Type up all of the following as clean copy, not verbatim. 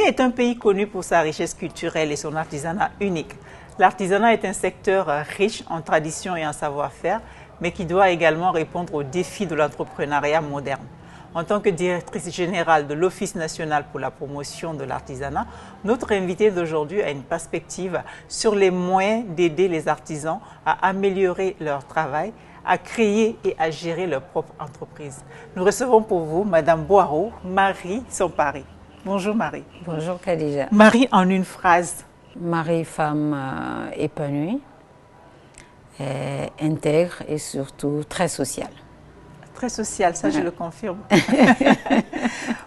est un pays connu pour sa richesse culturelle et son artisanat unique. L'artisanat est un secteur riche en traditions et en savoir-faire, mais qui doit également répondre aux défis de l'entrepreneuriat moderne. En tant que directrice générale de l'Office national pour la promotion de l'artisanat, notre invitée d'aujourd'hui a une perspective sur les moyens d'aider les artisans à améliorer leur travail, à créer et à gérer leur propre entreprise. Nous recevons pour vous Madame Boireau, Marie Sampari. Bonjour Marie. Bonjour Khadija. Marie, en une phrase. Marie, femme épanouie, intègre et surtout très sociale. Très sociale, ça je le confirme.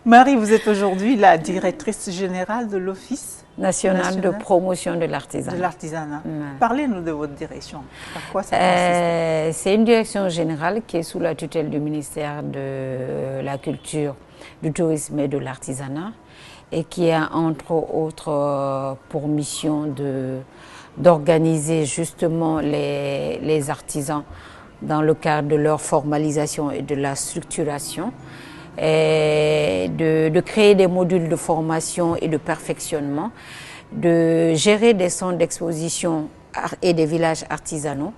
Marie, vous êtes aujourd'hui la directrice générale de l'Office national de promotion de l'artisanat. De l'artisanat. Parlez-nous de votre direction. Par quoi ça consiste? C'est une direction générale qui est sous la tutelle du ministère de la Culture, du Tourisme et de l'Artisanat et qui a entre autres pour mission d'organiser justement les artisans dans le cadre de leur formalisation et de la structuration, et de créer des modules de formation et de perfectionnement, de gérer des centres d'exposition et des villages artisanaux,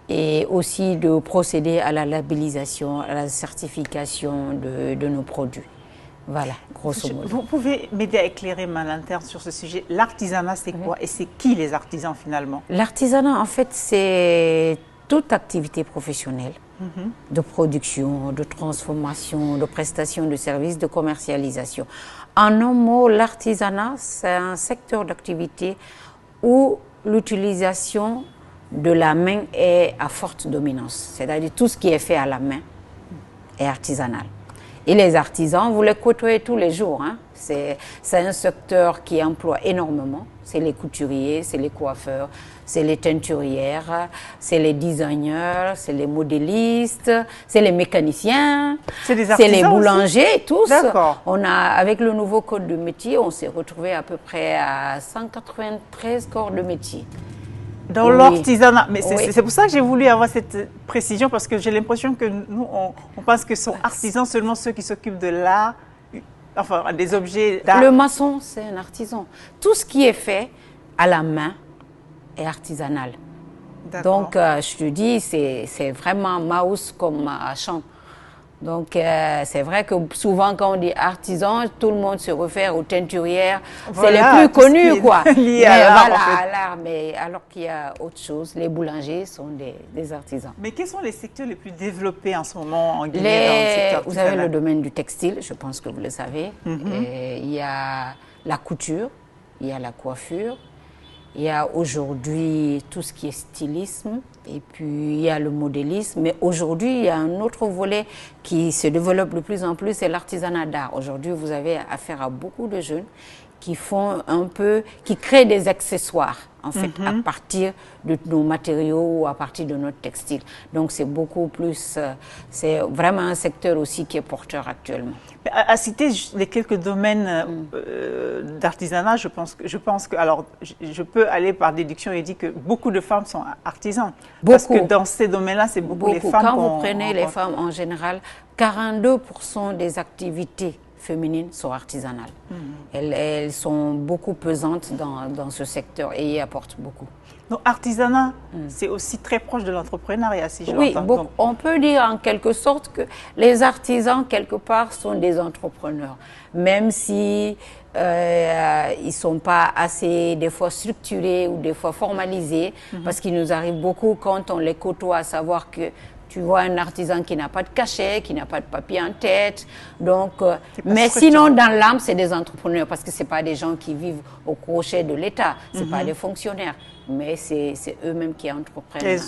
et aussi de procéder à la labellisation, à la certification de nos produits. Voilà, grosso modo. Vous pouvez m'aider à éclairer ma lanterne sur ce sujet. L'artisanat, c'est quoi et c'est qui les artisans finalement? L'artisanat, en fait, c'est toute activité professionnelle de production, de transformation, de prestation de services, de commercialisation. En un mot, l'artisanat, c'est un secteur d'activité où l'utilisation de la main est à forte dominance. C'est-à-dire tout ce qui est fait à la main est artisanal. Et les artisans, vous les côtoyez tous les jours. Hein. C'est un secteur qui emploie énormément. C'est les couturiers, c'est les coiffeurs, c'est les teinturières, c'est les designers, c'est les modélistes, c'est les mécaniciens, c'est les boulangers, tous. On a, avec le nouveau code de métier, on s'est retrouvé à peu près à 193 corps de métier. Dans l'artisanat, mais c'est pour ça que j'ai voulu avoir cette précision, parce que j'ai l'impression que nous, on pense que sont artisans seulement ceux qui s'occupent de l'art, enfin des objets d'art. Le maçon, c'est un artisan. Tout ce qui est fait à la main est artisanal. Donc, je te dis, c'est vraiment mouse comme champ. Donc, c'est vrai que souvent, quand on dit artisan, tout le monde se réfère aux teinturières. C'est les plus connus, quoi. Mais voilà, à l'art. Mais alors qu'il y a autre chose, les boulangers sont des artisans. Mais quels sont les secteurs les plus développés en ce moment en Guinée dans le secteur Vous avez le domaine du textile, je pense que vous le savez. Il y a la couture, il y a la coiffure. Il y a aujourd'hui tout ce qui est stylisme et puis il y a le modélisme. Mais aujourd'hui, il y a un autre volet qui se développe de plus en plus, c'est l'artisanat d'art. Aujourd'hui, vous avez affaire à beaucoup de jeunes qui font qui créent des accessoires, en fait, à partir de nos matériaux ou à partir de notre textile. Donc, c'est beaucoup plus, c'est vraiment un secteur aussi qui est porteur actuellement. À citer les quelques domaines d'artisanat, je pense que, alors, je peux aller par déduction et dire que beaucoup de femmes sont artisans. Parce que dans ces domaines-là, c'est beaucoup les femmes. Quand vous prenez les femmes en général, 42% des activités féminines sont artisanales. Elles sont beaucoup pesantes dans ce secteur et y apportent beaucoup. Donc, artisanat, c'est aussi très proche de l'entrepreneuriat, si je l'entends. Oui, on peut dire en quelque sorte que les artisans, quelque part, sont des entrepreneurs. Même si ils ne sont pas assez, des fois, structurés ou des fois formalisés, parce qu'il nous arrive beaucoup quand on les côtoie à savoir que tu vois un artisan qui n'a pas de cachet, qui n'a pas de papier en tête. Donc, mais sinon, dans l'âme, c'est des entrepreneurs parce que ce n'est pas des gens qui vivent au crochet de l'État. Ce n'est pas des fonctionnaires. Mais c'est eux-mêmes qui entreprennent.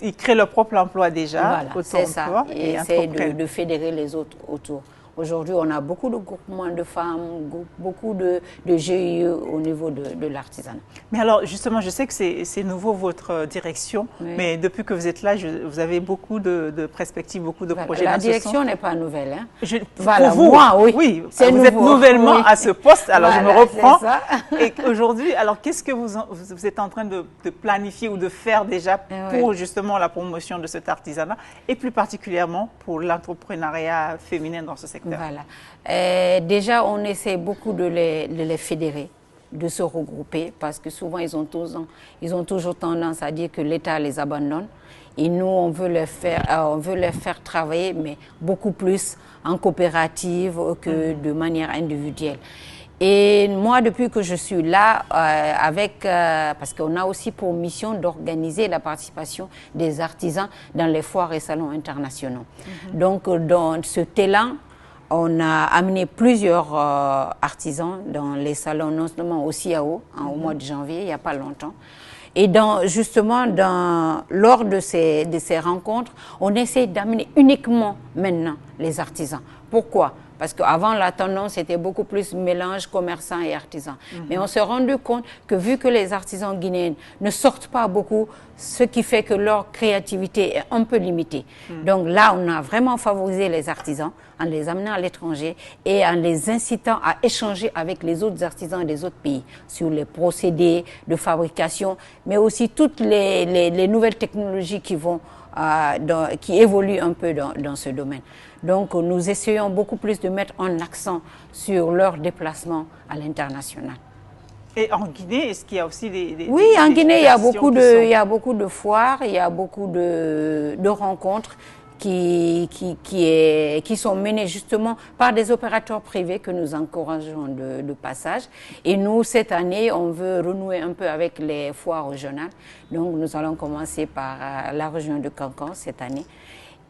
Ils créent leur propre emploi déjà. Voilà, c'est ça. Et essayent de fédérer les autres autour. Aujourd'hui, on a beaucoup de groupements de femmes, beaucoup de GIE au niveau de l'artisanat. Mais alors, justement, je sais que c'est nouveau votre direction, mais depuis que vous êtes là, vous avez beaucoup de perspectives, beaucoup de projets. La direction n'est pas nouvelle. Hein. Pour vous, moi, oui. Vous êtes nouvellement à ce poste, alors je me reprends. Et aujourd'hui, alors qu'est-ce que vous êtes en train de planifier ou de faire déjà pour justement la promotion de cet artisanat et plus particulièrement pour l'entrepreneuriat féminin dans ce secteur? secteur? Voilà. Déjà, on essaie beaucoup de les fédérer, de se regrouper, parce que souvent, ils ont toujours tendance à dire que l'État les abandonne. Et nous, on veut les faire travailler, mais beaucoup plus en coopérative que de manière individuelle. Et moi, depuis que je suis là, parce qu'on a aussi pour mission d'organiser la participation des artisans dans les foires et salons internationaux. Donc, dans cet élan, on a amené plusieurs artisans dans les salons, non seulement au CIAO, au mois de janvier, il n'y a pas longtemps. Et lors de ces rencontres, on essaie d'amener uniquement maintenant les artisans. Pourquoi? Parce qu'avant, la tendance était beaucoup plus mélange commerçants et artisans. Mais on s'est rendu compte que vu que les artisans guinéens ne sortent pas beaucoup, ce qui fait que leur créativité est un peu limitée. Donc là, on a vraiment favorisé les artisans en les amenant à l'étranger et en les incitant à échanger avec les autres artisans des autres pays sur les procédés de fabrication, mais aussi toutes les nouvelles technologies qui évoluent un peu dans ce domaine. Donc, nous essayons beaucoup plus de mettre un accent sur leur déplacement à l'international. Et en Guinée, est-ce qu'il y a aussi des Oui, en Guinée, il y a beaucoup de foires, il y a beaucoup de rencontres qui sont menées justement par des opérateurs privés que nous encourageons de passage. Et nous, cette année, on veut renouer un peu avec les foires régionales. Donc, nous allons commencer par la région de Cancan cette année.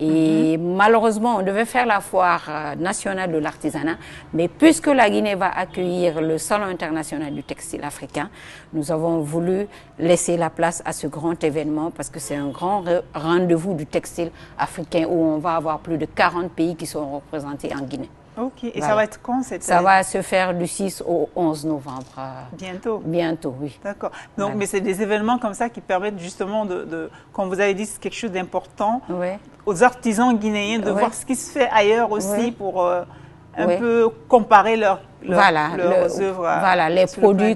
Et malheureusement, on devait faire la foire nationale de l'artisanat, mais puisque la Guinée va accueillir le Salon international du textile africain, nous avons voulu laisser la place à ce grand événement parce que c'est un grand rendez-vous du textile africain où on va avoir plus de 40 pays qui sont représentés en Guinée. Ok, et ça va être quand cette Ça va se faire du 6 au 11 novembre. Bientôt? Bientôt, oui. D'accord. Donc, mais c'est des événements comme ça qui permettent justement comme vous avez dit, c'est quelque chose d'important aux artisans guinéens de voir ce qui se fait ailleurs aussi pour un peu comparer leurs œuvres. Les produits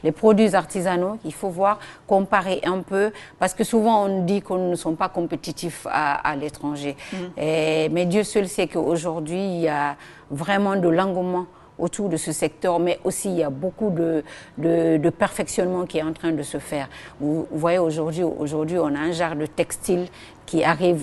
les produits artisanaux, il faut voir, comparer un peu, parce que souvent on dit qu'on ne sont pas compétitifs à l'étranger. Mais Dieu seul sait qu'aujourd'hui, il y a vraiment de l'engouement autour de ce secteur, mais aussi il y a beaucoup de perfectionnement qui est en train de se faire. Vous voyez, aujourd'hui, on a un genre de textile qui arrive,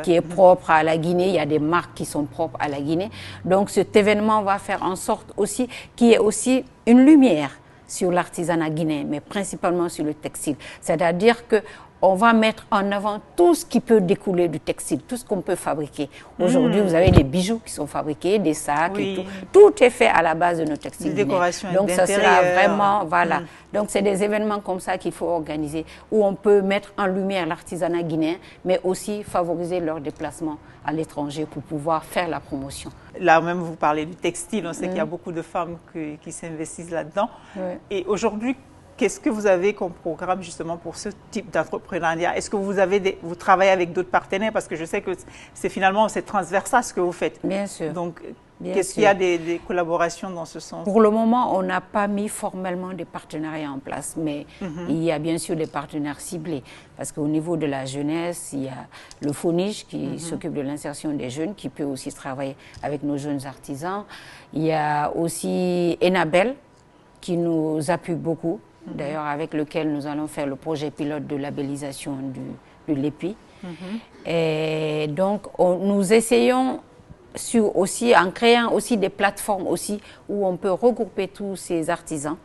qui est propre à la Guinée. Il y a des marques qui sont propres à la Guinée. Donc cet événement va faire en sorte aussi qu'il y ait aussi une lumière sur l'artisanat guinéen, mais principalement sur le textile. C'est-à-dire que on va mettre en avant tout ce qui peut découler du textile, tout ce qu'on peut fabriquer. Aujourd'hui, vous avez des bijoux qui sont fabriqués, des sacs et tout. Tout est fait à la base de nos textiles. Donc, ça sera vraiment, Donc, c'est des événements comme ça qu'il faut organiser, où on peut mettre en lumière l'artisanat guinéen, mais aussi favoriser leur déplacement à l'étranger pour pouvoir faire la promotion. Là même, vous parlez du textile. On sait qu'il y a beaucoup de femmes qui s'investissent là-dedans. Et aujourd'hui, qu'est-ce que vous avez comme programme justement pour ce type d'entrepreneuriat? Est-ce que vous travaillez avec d'autres partenaires? Parce que je sais que c'est transversal ce que vous faites. Bien sûr. Donc, qu'est-ce qu'il y a des collaborations dans ce sens? Pour le moment, on n'a pas mis formellement des partenariats en place, mais il y a bien sûr des partenaires ciblés. Parce qu'au niveau de la jeunesse, il y a le FONIJ qui s'occupe de l'insertion des jeunes, qui peut aussi travailler avec nos jeunes artisans. Il y a aussi Enabel qui nous appuie beaucoup. D'ailleurs, avec lequel nous allons faire le projet pilote de labellisation de l'EPI. Et donc, nous essayons en créant aussi des plateformes aussi où on peut regrouper tous ces artisans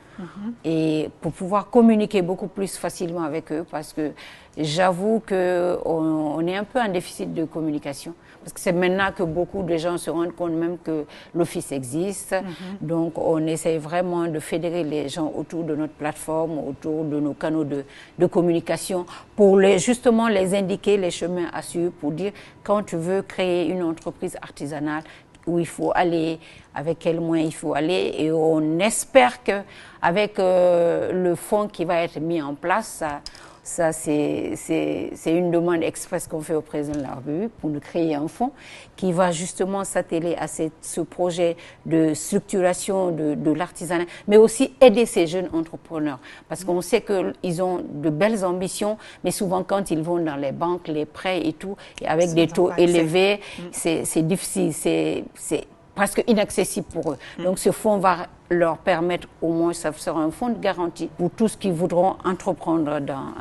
et pour pouvoir communiquer beaucoup plus facilement avec eux, parce que j'avoue qu'on est un peu en déficit de communication. Parce que c'est maintenant que beaucoup de gens se rendent compte même que l'office existe. Donc, on essaie vraiment de fédérer les gens autour de notre plateforme, autour de nos canaux de communication, pour justement les indiquer les chemins à suivre, pour dire quand tu veux créer une entreprise artisanale, où il faut aller, avec quels moyens il faut aller. Et on espère qu'avec le fonds qui va être mis en place, Ça, c'est une demande express qu'on fait au président de la République pour nous créer un fonds qui va justement s'atteler à ce projet de structuration de l'artisanat, mais aussi aider ces jeunes entrepreneurs. Parce qu'on sait qu'ils ont de belles ambitions, mais souvent quand ils vont dans les banques, les prêts et tout, et avec des taux élevés, c'est difficile, c'est presque inaccessible pour eux. Donc ce fonds va leur permettre, au moins, ça sera un fonds de garantie pour tous qui voudront entreprendre dans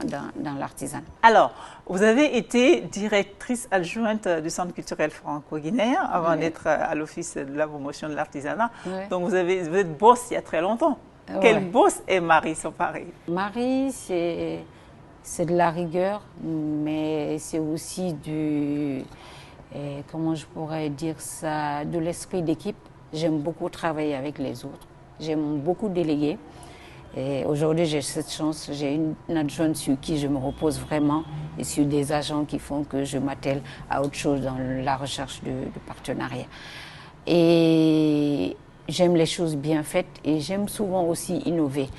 l'artisanat. Alors, vous avez été directrice adjointe du Centre culturel franco-guinéen avant d'être à l'Office de la promotion de l'artisanat. Donc vous êtes boss il y a très longtemps. Quel boss est Marie Somparé? Marie, c'est de la rigueur, mais c'est aussi comment je pourrais dire ça, de l'esprit d'équipe. J'aime beaucoup travailler avec les autres. J'aime beaucoup déléguer. Et aujourd'hui, j'ai cette chance. J'ai une adjointe sur qui je me repose vraiment et sur des agents qui font que je m'attelle à autre chose dans la recherche de partenariat. Et j'aime les choses bien faites et j'aime souvent aussi innover.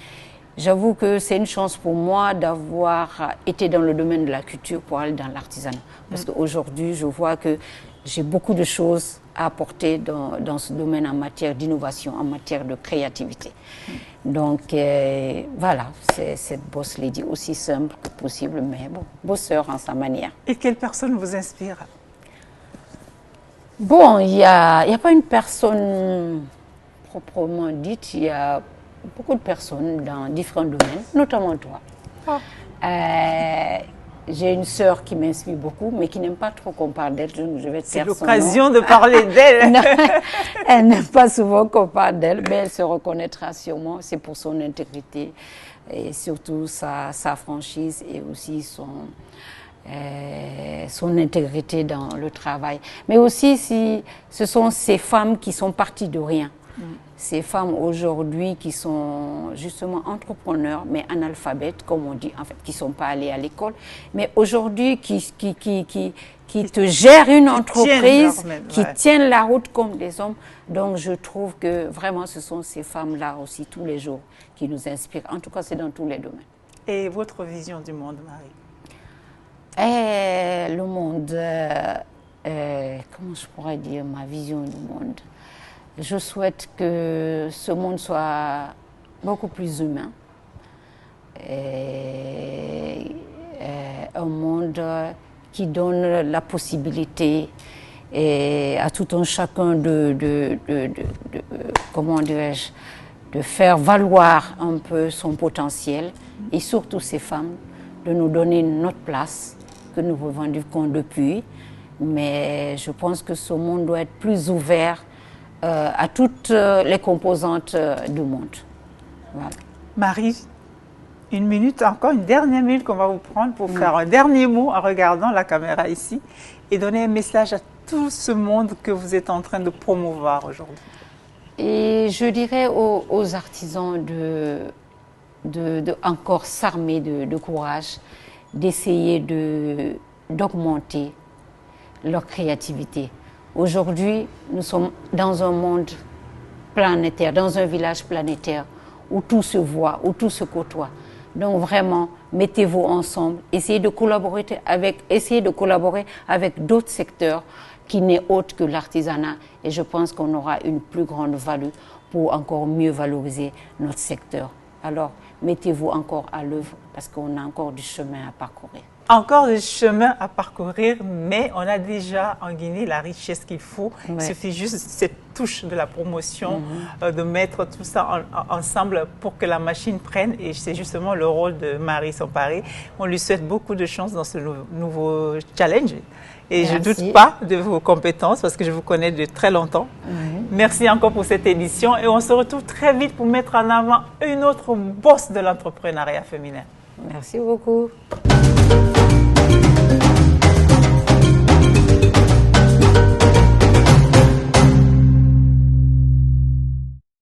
J'avoue que c'est une chance pour moi d'avoir été dans le domaine de la culture pour aller dans l'artisanat. Parce qu'aujourd'hui, je vois que j'ai beaucoup de choses à apporter dans ce domaine en matière d'innovation, en matière de créativité. Donc voilà, c'est cette boss lady aussi simple que possible, mais bon, bosseur en sa manière. Et quelle personne vous inspire? Bon, il y a pas une personne proprement dite, il y a beaucoup de personnes dans différents domaines, notamment toi. J'ai une sœur qui m'inspire beaucoup, mais qui n'aime pas trop qu'on parle d'elle. Je vais te C'est l'occasion de parler d'elle. Elle n'aime pas souvent qu'on parle d'elle, mais elle se reconnaîtra sûrement. C'est pour son intégrité et surtout sa franchise et aussi son intégrité dans le travail. Mais aussi, ce sont ces femmes qui sont parties de rien. Ces femmes aujourd'hui qui sont justement entrepreneurs, mais analphabètes, comme on dit, en fait, qui ne sont pas allées à l'école, mais aujourd'hui qui te gèrent une entreprise, qui tiennent la route comme des hommes. Donc je trouve que vraiment ce sont ces femmes-là aussi tous les jours qui nous inspirent. En tout cas, c'est dans tous les domaines. Et votre vision du monde, Marie? Le monde, comment je pourrais dire ma vision du monde? Je souhaite que ce monde soit beaucoup plus humain. Un monde qui donne la possibilité à tout un chacun comment dirais-je, de faire valoir un peu son potentiel et surtout ces femmes, de nous donner notre place que nous revendiquons depuis. Mais je pense que ce monde doit être plus ouvert à toutes les composantes du monde. Voilà. Marie, une minute, encore une dernière minute qu'on va vous prendre pour faire un dernier mot en regardant la caméra ici et donner un message à tout ce monde que vous êtes en train de promouvoir aujourd'hui. Et je dirais aux artisans de encore s'armer de courage, d'essayer d'augmenter leur créativité. Aujourd'hui, nous sommes dans un monde planétaire, dans un village planétaire où tout se voit, où tout se côtoie. Donc vraiment, mettez-vous ensemble, essayez de collaborer avec d'autres secteurs qui n'est autre que l'artisanat. Et je pense qu'on aura une plus grande valeur pour encore mieux valoriser notre secteur. Alors, mettez-vous encore à l'œuvre parce qu'on a encore du chemin à parcourir. Encore du chemin à parcourir, mais on a déjà en Guinée la richesse qu'il faut. Il suffit juste cette touche de la promotion, de mettre tout ça ensemble pour que la machine prenne. Et c'est justement le rôle de Marie Somparé. On lui souhaite beaucoup de chance dans ce nouveau challenge. Et je ne doute pas de vos compétences parce que je vous connais de très longtemps. Merci encore pour cette édition et on se retrouve très vite pour mettre en avant une autre bosse de l'entrepreneuriat féminin. Merci beaucoup.